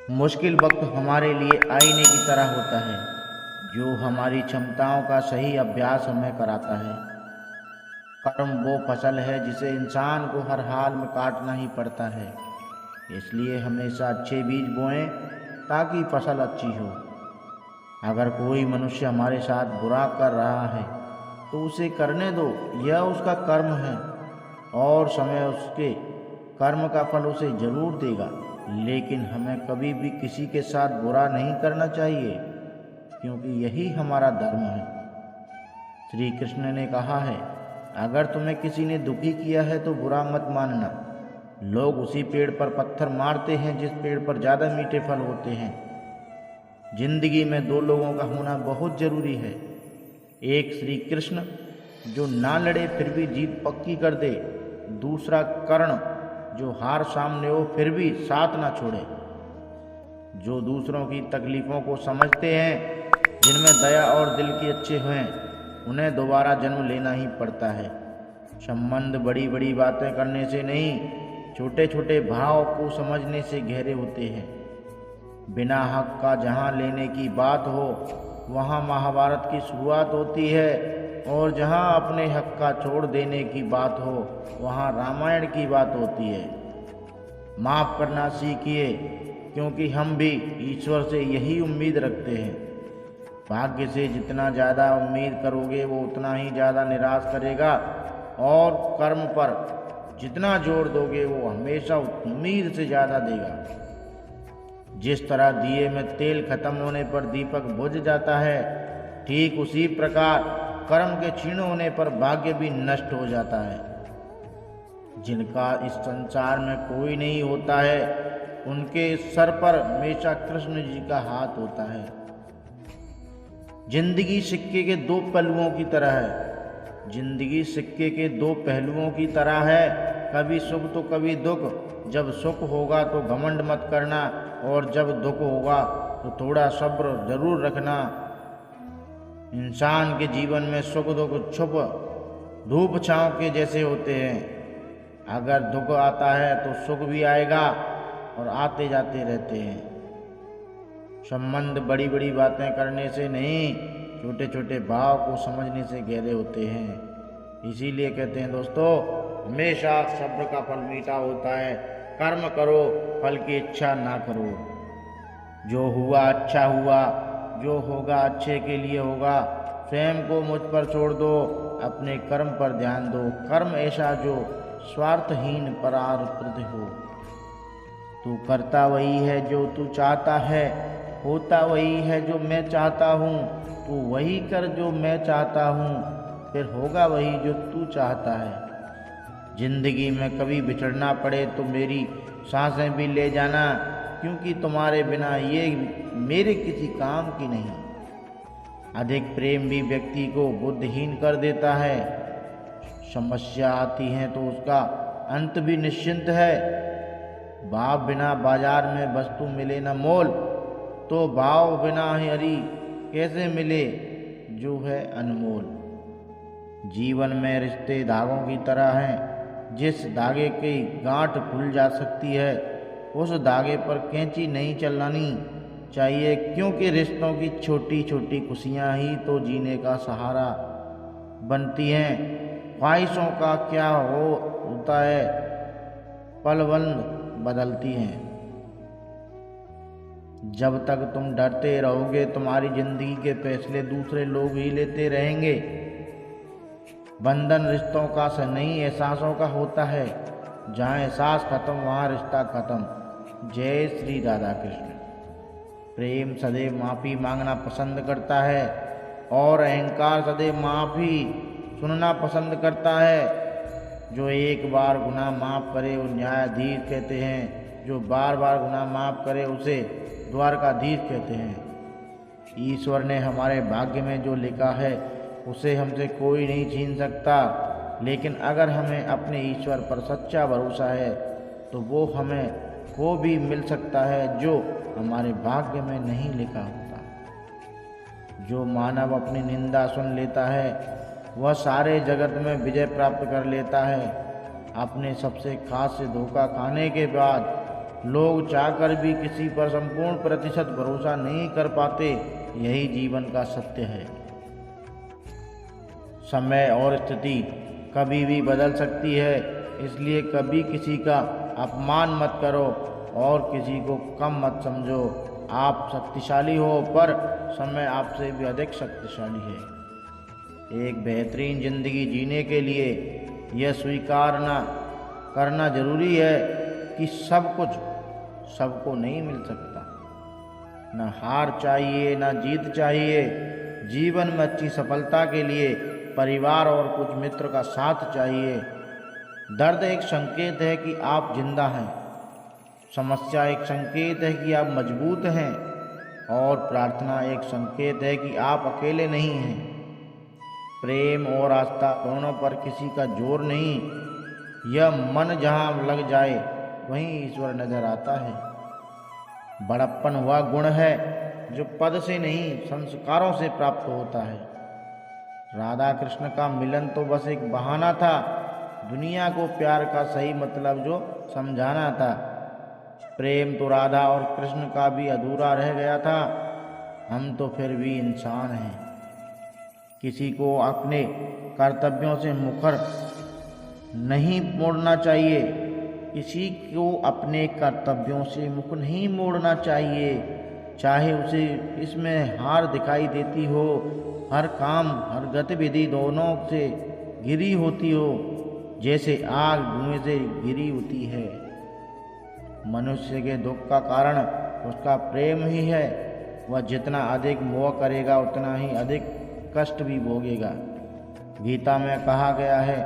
मुश्किल वक्त हमारे लिए आईने की तरह होता है, जो हमारी क्षमताओं का सही अभ्यास हमें कराता है। कर्म वो फसल है जिसे इंसान को हर हाल में काटना ही पड़ता है। इसलिए हमेशा अच्छे बीज बोएं ताकि फसल अच्छी हो। अगर कोई मनुष्य हमारे साथ बुरा कर रहा है तो उसे करने दो, यह उसका कर्म है और समय उसके कर्म का फल उसे जरूर देगा। लेकिन हमें कभी भी किसी के साथ बुरा नहीं करना चाहिए, क्योंकि यही हमारा धर्म है। श्री कृष्ण ने कहा है, अगर तुम्हें किसी ने दुखी किया है तो बुरा मत मानना। लोग उसी पेड़ पर पत्थर मारते हैं जिस पेड़ पर ज़्यादा मीठे फल होते हैं। जिंदगी में दो लोगों का होना बहुत जरूरी है। एक श्री कृष्ण जो ना लड़े फिर भी जीत पक्की कर दे, दूसरा कर्ण जो हार सामने हो फिर भी साथ ना छोड़े। जो दूसरों की तकलीफ़ों को समझते हैं, जिनमें दया और दिल के अच्छे हैं, उन्हें दोबारा जन्म लेना ही पड़ता है। संबंध बड़ी बड़ी बातें करने से नहीं, छोटे छोटे भाव को समझने से गहरे होते हैं। बिना हक का जहाँ लेने की बात हो वहाँ महाभारत की शुरुआत होती है, और जहाँ अपने हक का छोड़ देने की बात हो वहाँ रामायण की बात होती है। माफ़ करना सीखिए, क्योंकि हम भी ईश्वर से यही उम्मीद रखते हैं। भाग्य से जितना ज़्यादा उम्मीद करोगे वो उतना ही ज़्यादा निराश करेगा, और कर्म पर जितना जोर दोगे वो हमेशा उम्मीद से ज़्यादा देगा। जिस तरह दिए में तेल खत्म होने पर दीपक बुझ जाता है, ठीक उसी प्रकार कर्म के क्षीण होने पर भाग्य भी नष्ट हो जाता है। जिनका इस संसार में कोई नहीं होता है, उनके सर पर हमेशा कृष्ण जी का हाथ होता है। जिंदगी सिक्के के दो पहलुओं की तरह है। जिंदगी सिक्के के दो पहलुओं की तरह है, कभी सुख तो कभी दुख। जब सुख होगा तो घमंड मत करना, और जब दुख होगा तो थोड़ा सब्र जरूर रखना। इंसान के जीवन में सुख दुख छुप धूप छांव के जैसे होते हैं। अगर दुख आता है तो सुख भी आएगा, और आते जाते रहते हैं। संबंध बड़ी बड़ी बातें करने से नहीं, छोटे छोटे भाव को समझने से गहरे होते हैं। इसीलिए कहते हैं दोस्तों, हमेशा सब्र का फल मीठा होता है। कर्म करो, फल की इच्छा ना करो। जो हुआ अच्छा हुआ, जो होगा अच्छे के लिए होगा। स्वयं को मुझ पर छोड़ दो, अपने कर्म पर ध्यान दो। कर्म ऐसा जो स्वार्थहीन परार्पित हो। तू करता वही है जो तू चाहता है, होता वही है जो मैं चाहता हूँ। तू वही कर जो मैं चाहता हूँ, फिर होगा वही जो तू चाहता है। जिंदगी में कभी बिछड़ना पड़े तो मेरी सांसें भी ले जाना, क्योंकि तुम्हारे बिना ये मेरे किसी काम की नहीं। अधिक प्रेम भी व्यक्ति को बुद्धिहीन कर देता है। समस्या आती है तो उसका अंत भी निश्चिंत है। भाव बिना बाजार में वस्तु मिले न मोल, तो भाव बिना हरी कैसे मिले जो है अनमोल। जीवन में रिश्ते धागों की तरह हैं। जिस धागे की गांठ खुल जा सकती है, उस धागे पर कैंची नहीं चलानी चाहिए, क्योंकि रिश्तों की छोटी छोटी खुशियाँ ही तो जीने का सहारा बनती हैं। ख्वाहिशों का क्या होता है, पलवंद बदलती हैं। जब तक तुम डरते रहोगे, तुम्हारी जिंदगी के फैसले दूसरे लोग ही लेते रहेंगे। बंधन रिश्तों का नहीं, एहसासों का होता है। जहाँ एहसास खत्म वहाँ रिश्ता खत्म। जय श्री राधा कृष्ण। प्रेम सदैव माफ़ी मांगना पसंद करता है, और अहंकार सदैव माफ़ी सुनना पसंद करता है। जो एक बार गुनाह माफ़ करे वो न्यायाधीश कहते हैं, जो बार बार गुनाह माफ़ करे उसे द्वारकाधीश कहते हैं। ईश्वर ने हमारे भाग्य में जो लिखा है उसे हमसे कोई नहीं छीन सकता। लेकिन अगर हमें अपने ईश्वर पर सच्चा भरोसा है तो वो हमें वो भी मिल सकता है जो हमारे भाग्य में नहीं लिखा होता। जो मानव अपनी निंदा सुन लेता है वह सारे जगत में विजय प्राप्त कर लेता है। अपने सबसे खास से धोखा खाने के बाद लोग चाहकर भी किसी पर संपूर्ण प्रतिशत भरोसा नहीं कर पाते। यही जीवन का सत्य है। समय और स्थिति कभी भी बदल सकती है, इसलिए कभी किसी का अपमान मत करो और किसी को कम मत समझो। आप शक्तिशाली हो, पर समय आपसे भी अधिक शक्तिशाली है। एक बेहतरीन जिंदगी जीने के लिए यह स्वीकार करना जरूरी है कि सब कुछ सबको नहीं मिल सकता। न हार चाहिए, न जीत चाहिए। जीवन में अच्छी सफलता के लिए परिवार और कुछ मित्र का साथ चाहिए। दर्द एक संकेत है कि आप जिंदा हैं। समस्या एक संकेत है कि आप मजबूत हैं, और प्रार्थना एक संकेत है कि आप अकेले नहीं हैं। प्रेम और आस्था दोनों पर किसी का जोर नहीं। यह मन जहाँ लग जाए वहीं ईश्वर नजर आता है। बड़प्पन वह गुण है जो पद से नहीं, संस्कारों से प्राप्त होता है। राधा कृष्ण का मिलन तो बस एक बहाना था, दुनिया को प्यार का सही मतलब जो समझाना था। प्रेम तो राधा और कृष्ण का भी अधूरा रह गया था। हम तो फिर भी इंसान हैं। किसी को अपने कर्तव्यों से मुखर नहीं मोड़ना चाहिए। किसी को अपने कर्तव्यों से मुख नहीं मोड़ना चाहिए, चाहे उसे इसमें हार दिखाई देती हो। हर काम, हर गतिविधि दोनों से घिरी होती हो, जैसे आग धुएं से घिरी होती है। मनुष्य के दुख का कारण उसका प्रेम ही है। वह जितना अधिक मोह करेगा उतना ही अधिक कष्ट भी भोगेगा। गीता में कहा गया है,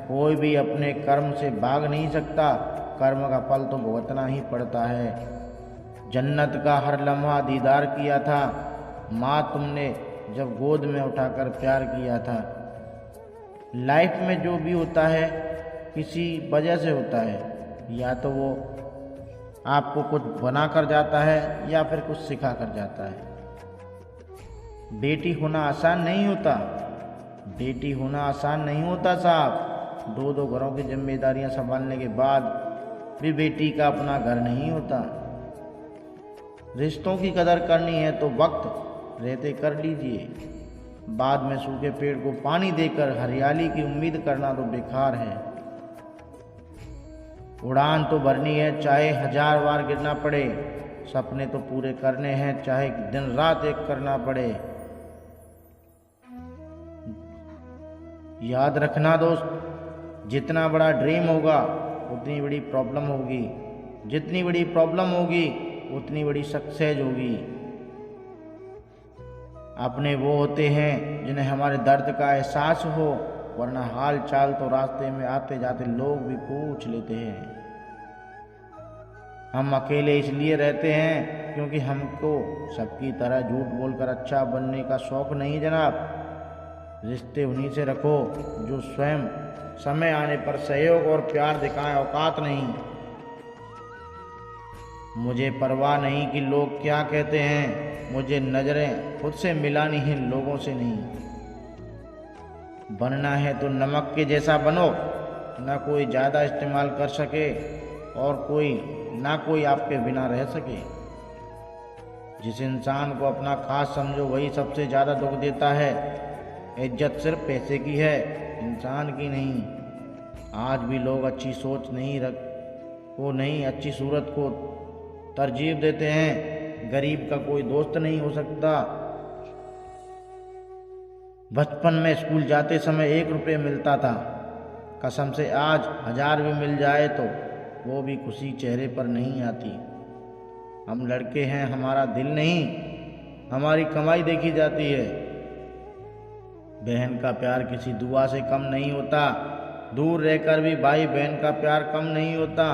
कोई भी अपने कर्म से भाग नहीं सकता, कर्म का फल तो भुगतना ही पड़ता है। जन्नत का हर लम्हा दीदार किया था। माँ तुमने जब गोद में उठाकर प्यार किया था। लाइफ में जो भी होता है किसी वजह से होता है। या तो वो आपको कुछ बना कर जाता है या फिर कुछ सिखा कर जाता है। बेटी होना आसान नहीं होता। बेटी होना आसान नहीं होता साहब। दो घरों की जिम्मेदारियां संभालने के बाद भी बेटी का अपना घर नहीं होता। रिश्तों की कदर करनी है तो वक्त रहते कर लीजिए। बाद में सूखे पेड़ को पानी देकर हरियाली की उम्मीद करना तो बेकार है। उड़ान तो भरनी है, चाहे 1000 बार गिरना पड़े। सपने तो पूरे करने हैं, चाहे दिन रात एक करना पड़े। याद रखना दोस्त, जितना बड़ा ड्रीम होगा उतनी बड़ी प्रॉब्लम होगी। जितनी बड़ी प्रॉब्लम होगी उतनी बड़ी सक्सेस होगी। अपने वो होते हैं जिन्हें हमारे दर्द का एहसास हो, वरना हाल चाल तो रास्ते में आते जाते लोग भी पूछ लेते हैं। हम अकेले इसलिए रहते हैं क्योंकि हमको सबकी तरह झूठ बोलकर अच्छा बनने का शौक नहीं जनाब। रिश्ते उन्हीं से रखो जो स्वयं समय आने पर सहयोग और प्यार दिखाएं, औकात नहीं। मुझे परवाह नहीं कि लोग क्या कहते हैं। मुझे नजरें खुद से मिलानी है, लोगों से नहीं। बनना है तो नमक के जैसा बनो, ना कोई ज़्यादा इस्तेमाल कर सके और ना कोई आपके बिना रह सके। जिस इंसान को अपना खास समझो वही सबसे ज़्यादा दुख देता है। इज्जत सिर्फ पैसे की है, इंसान की नहीं। आज भी लोग अच्छी सोच नहीं अच्छी सूरत को तरजीह देते हैं। गरीब का कोई दोस्त नहीं हो सकता। बचपन में स्कूल जाते समय 1 रुपये मिलता था। कसम से आज 1000 भी मिल जाए तो वो भी खुशी चेहरे पर नहीं आती। हम लड़के हैं, हमारा दिल नहीं, हमारी कमाई देखी जाती है। बहन का प्यार किसी दुआ से कम नहीं होता। दूर रहकर भी भाई बहन का प्यार कम नहीं होता।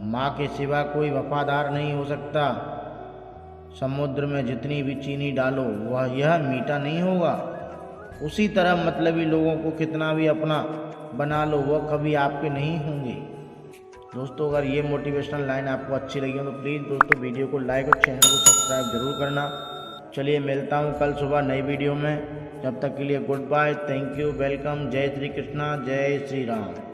माँ के सिवा कोई वफादार नहीं हो सकता। समुद्र में जितनी भी चीनी डालो वह यह मीठा नहीं होगा। उसी तरह मतलबी लोगों को कितना भी अपना बना लो वह कभी आपके नहीं होंगे। दोस्तों, अगर ये मोटिवेशनल लाइन आपको अच्छी लगी हो तो प्लीज़ दोस्तों वीडियो को लाइक और चैनल को सब्सक्राइब जरूर करना। चलिए मिलता हूँ कल सुबह नई वीडियो में। जब तक के लिए good bye, thank you, welcome, जय श्री कृष्णा, जय श्री राम।